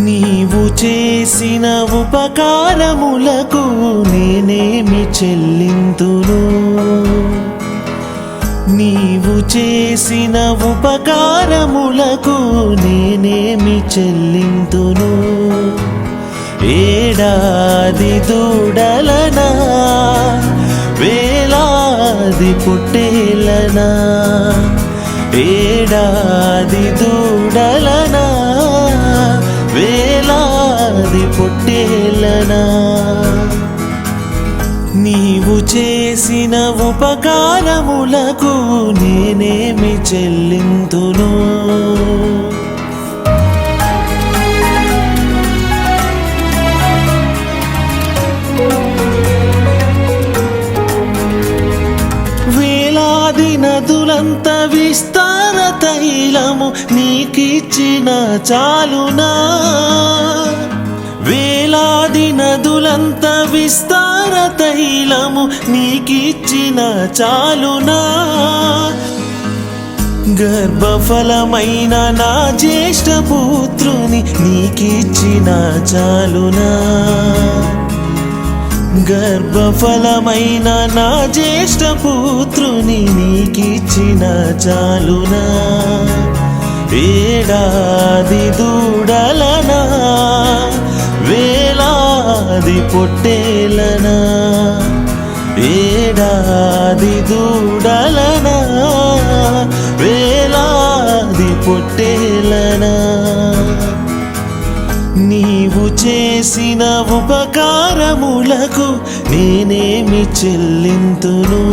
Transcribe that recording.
నీవు చేసిన ఉపకారములకు నేనేమి చెల్లింతును? నీవు చేసిన ఉపకారములకు నేనేమి చెల్లింతును? ఏడాది దూడలనా, వేలాది పొట్టేలనా, ఏడాది దూడలనా, వేలాది పొట్టేలనా, నీవు చేసిన ఉపకారములకు నేనేమి చెల్లింతును? వేలాది నదులంత విస్తార తైలము నీకిచ్చిన చాలునా? వేలాది నదులంత విస్తార తైలము నీకిచ్చిన చాలునా? గర్భఫలమైన నా జ్యేష్ఠ పుత్రుని నీకిచ్చిన చాలునా? గర్భఫలమైన నా జ్యేష్ఠ పుత్రుని నీకిచ్చిన చాలునా? ఏడాది దూడలనా, వేలాది పొట్టేలనా, ఏడాది దూడలనా, వేలాది పొట్టేలనా, నీవు చేసిన ఉపకారములకు నేనేమి చెల్లింతును?